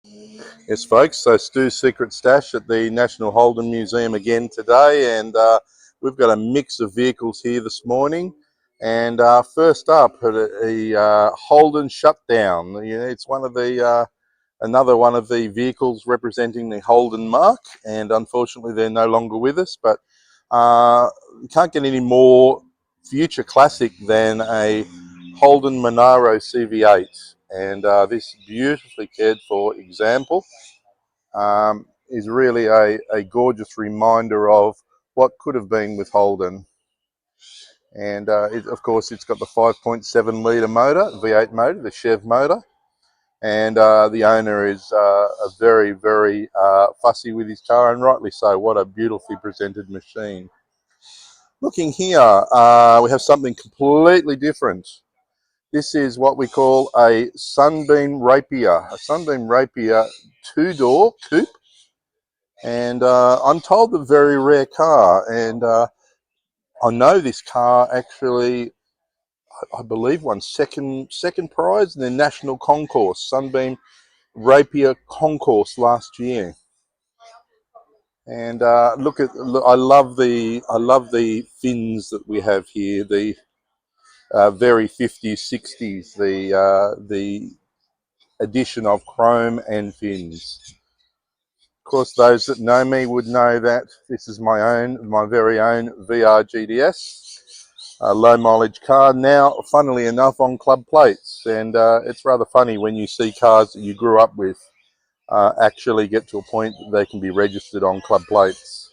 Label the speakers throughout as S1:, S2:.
S1: Yes, folks, so Stoo's Secret Stash at the National Holden Museum again today, and we've got a mix of vehicles here this morning. And first up, a Holden Shutdown. You know, it's one of the another one of the vehicles representing the Holden mark, and unfortunately they're no longer with us, but you can't get any more future classic than a Holden Monaro CV8. And this beautifully cared for example is really a gorgeous reminder of what could have been with Holden. And of course it's got the 5.7 litre motor, V8 motor, the Chev motor. And the owner is very, very fussy with his car, and rightly so. What a beautifully presented machine. Looking here, we have something completely different. This is what we call a Sunbeam Rapia. A Sunbeam Rapia two-door coupe. And I'm told a very rare car. And I know this car actually, I believe, won second prize in the national concourse, Sunbeam Rapia concourse last year. And I love the fins that we have here, the very 50s, 60s, the addition of chrome and fins. Of course, those that know me would know that this is my very own VR GTS, a low mileage car, now funnily enough on club plates. And it's rather funny when you see cars that you grew up with actually get to a point that they can be registered on club plates.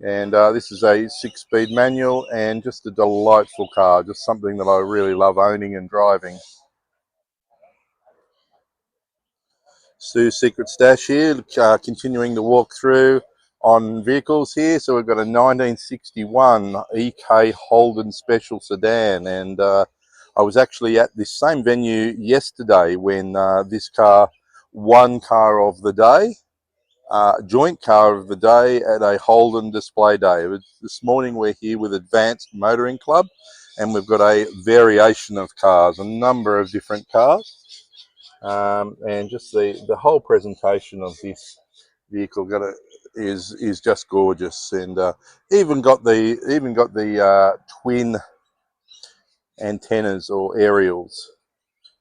S1: And this is a 6-speed manual and just a delightful car, just something that I really love owning and driving. Stoo's Secret Stash here, continuing to walk through on vehicles here. So we've got a 1961 EK Holden Special sedan, and I was actually at this same venue yesterday when this car won car of the day, joint car of the day at a Holden display day. This morning we're here with Advanced Motoring Club, and we've got a variation of cars, a number of different cars. And just the whole presentation of this vehicle is just gorgeous, and even got the twin antennas or aerials.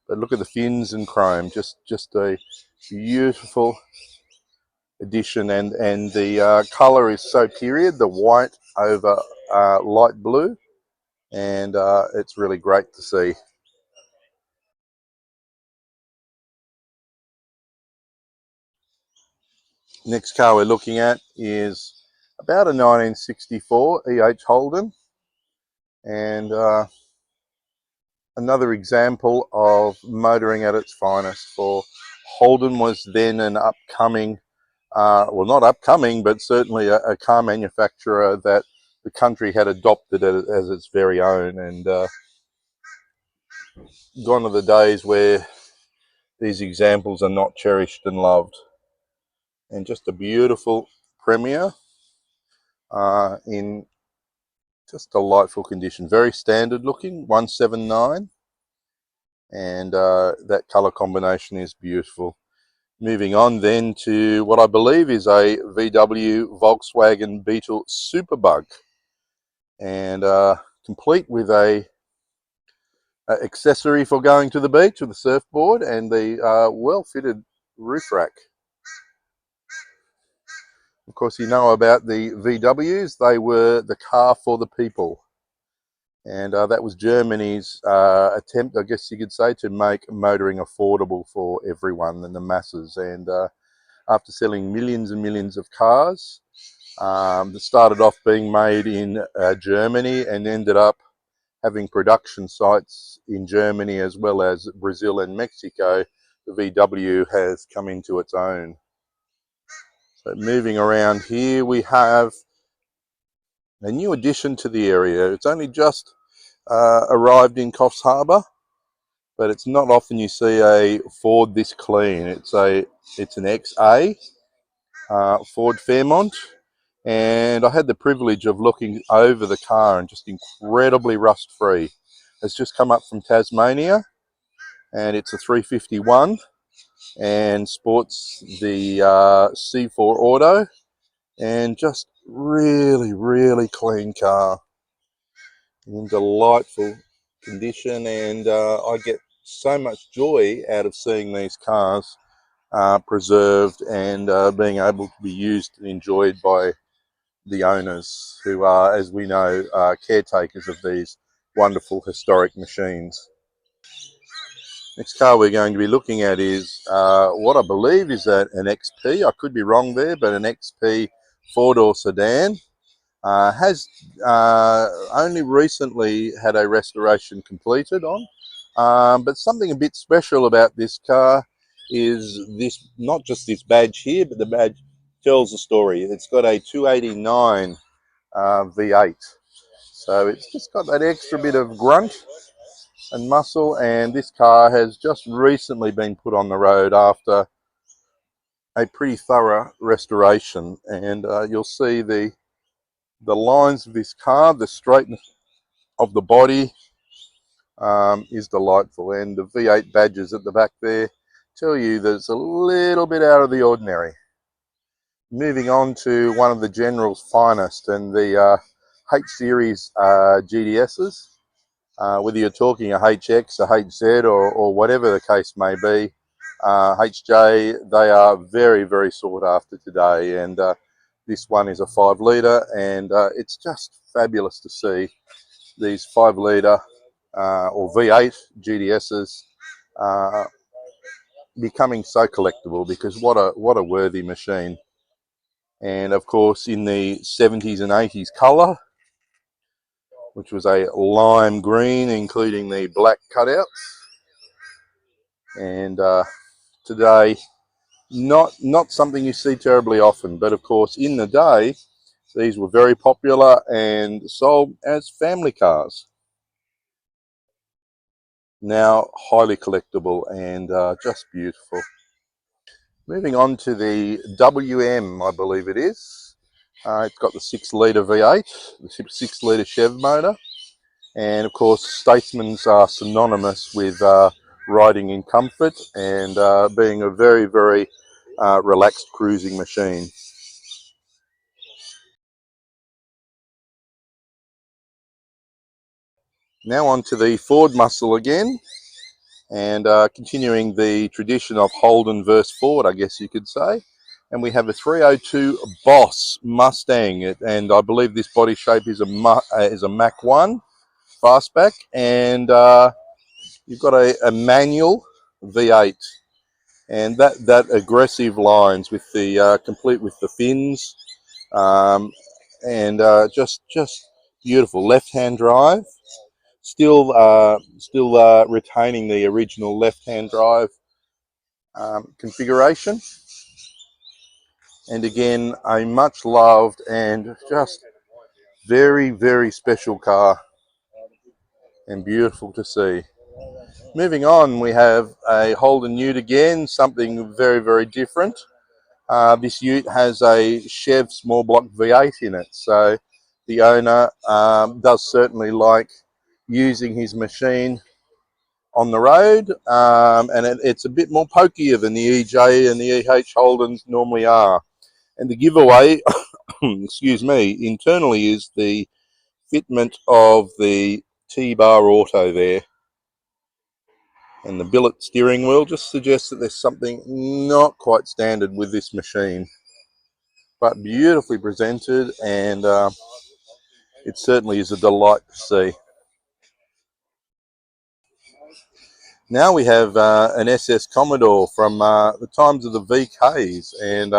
S1: But look at the fins and chrome, just a beautiful addition, and the color is so period, the white over light blue, and it's really great to see. Next car we're looking at is about a 1964 EH Holden, and another example of motoring at its finest. For Holden was then an upcoming, well, not upcoming, but certainly a car manufacturer that the country had adopted as its very own, and gone are the days where these examples are not cherished and loved. And just a beautiful Premier in just delightful condition, very standard looking, 179, and that color combination is beautiful. Moving on then to what I believe is a VW Volkswagen Beetle Superbug, and complete with a accessory for going to the beach with a surfboard and the well-fitted roof rack. Of course, you know about the VWs. They were the car for the people. And that was Germany's attempt, I guess you could say, to make motoring affordable for everyone and the masses. And after selling millions and millions of cars, that started off being made in Germany and ended up having production sites in Germany as well as Brazil and Mexico, the VW has come into its own. So moving around here, we have a new addition to the area. It's only just arrived in Coffs Harbour, but it's not often you see a Ford this clean. It's an XA Ford Fairmont, and I had the privilege of looking over the car, and just incredibly rust free. It's just come up from Tasmania, and it's a 351. and sports the C4 Auto, and just really clean car in delightful condition. And I get so much joy out of seeing these cars preserved and being able to be used and enjoyed by the owners, who are, as we know, caretakers of these wonderful historic machines. Next car we're going to be looking at is what I believe is an XP. I could be wrong there, but an XP four-door sedan. Has only recently had a restoration completed on. But something a bit special about this car is this, not just this badge here, but the badge tells a story. It's got a 289 V8. So it's just got that extra bit of grunt and muscle, and this car has just recently been put on the road after a pretty thorough restoration. And you'll see the lines of this car, the straightness of the body is delightful, and the V8 badges at the back there tell you that it's a little bit out of the ordinary. Moving on to one of the General's finest, and the H-Series GTSs. Whether you're talking a HX, a HZ, or whatever the case may be, HJ, they are very sought after today. And this one is a 5-litre, and it's just fabulous to see these 5-litre or V8 GTSs becoming so collectible, because what a worthy machine. And of course, in the 70s and 80s colour, which was a lime green, including the black cutouts. And today, not something you see terribly often, but of course, in the day, these were very popular and sold as family cars. Now highly collectible and just beautiful. Moving on to the WM, I believe it is. It's got the 6-litre V8, the 6-litre Chev motor, and of course Statesmans are synonymous with riding in comfort and being a very relaxed cruising machine. Now on to the Ford muscle again, and continuing the tradition of Holden versus Ford, I guess you could say. And we have a 302 Boss Mustang, and I believe this body shape is a Mach 1 fastback, and you've got a manual V8, and that aggressive lines with the complete with the fins, and just beautiful left-hand drive. Still retaining the original left-hand drive configuration, and again a much loved and just very special car, and beautiful to see. Moving on, we have a Holden Ute again, something very different. This Ute has a Chev small block V8 in it, so the owner does certainly like using his machine on the road, and it's a bit more pokier than the EJ and the EH Holdens normally are. And the giveaway, excuse me, internally is the fitment of the T-bar auto there. And the billet steering wheel just suggests that there's something not quite standard with this machine. But beautifully presented, and it certainly is a delight to see. Now we have an SS Commodore from the times of the VKs, and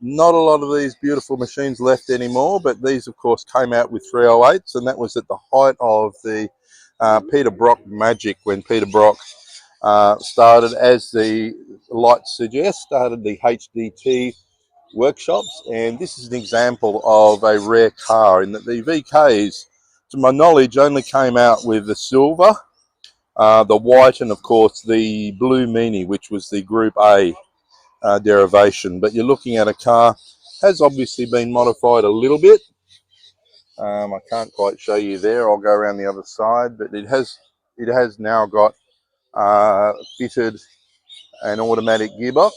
S1: not a lot of these beautiful machines left anymore, but these of course came out with 308s, and that was at the height of the Peter Brock magic, when Peter Brock started, as the lights suggest, started the HDT workshops. And this is an example of a rare car in that the VKs, to my knowledge, only came out with the silver, the white, and of course the blue Mini, which was the Group A derivation. But you're looking at a car has obviously been modified a little bit. I can't quite show you there. I'll go around the other side, but it has now got fitted an automatic gearbox,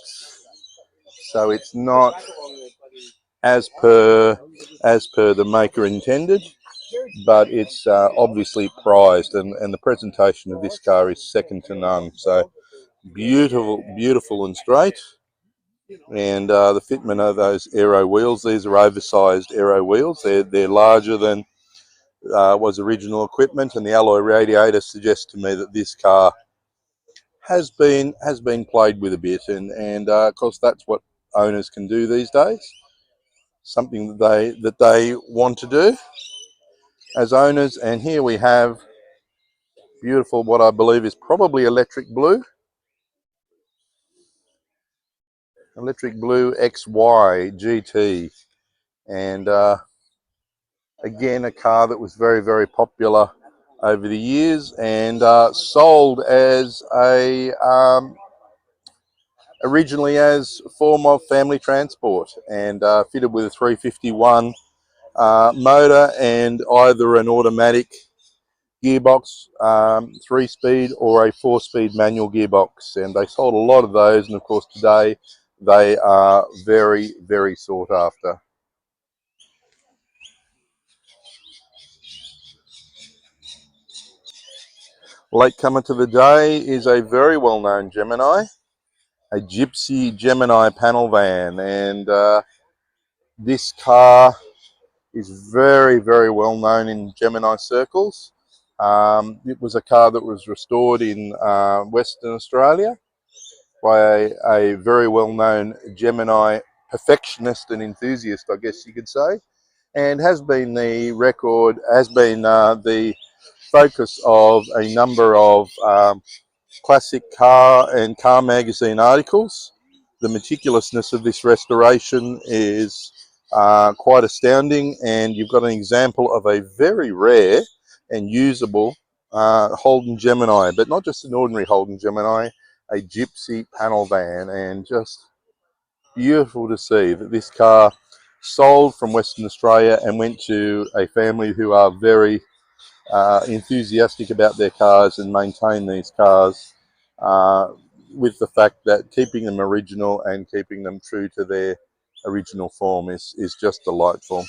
S1: so it's not as per the maker intended, but it's obviously prized, and the presentation of this car is second to none. So beautiful and straight. And the fitment of those aero wheels, these are oversized aero wheels. They're larger than was original equipment, and the alloy radiator suggests to me that this car has been played with a bit, and of course that's what owners can do these days. Something that they want to do as owners. And here we have beautiful, what I believe is probably electric blue XY GT, and again a car that was very popular over the years, and sold as a originally as a form of family transport, and fitted with a 351 motor and either an automatic gearbox, 3-speed, or a 4-speed manual gearbox, and they sold a lot of those, and of course today they are very sought after. Late comer to the day is a very well-known Gemini, a Gypsy Gemini panel van, and this car is very well known in Gemini circles. It was a car that was restored in Western Australia by a very well-known Gemini perfectionist and enthusiast, I guess you could say, and has been the focus of a number of classic car and car magazine articles. The meticulousness of this restoration is quite astounding, and you've got an example of a very rare and usable Holden Gemini, but not just an ordinary Holden Gemini, a Gypsy panel van, and just beautiful to see that this car sold from Western Australia and went to a family who are very enthusiastic about their cars and maintain these cars with the fact that keeping them original and keeping them true to their original form is just delightful.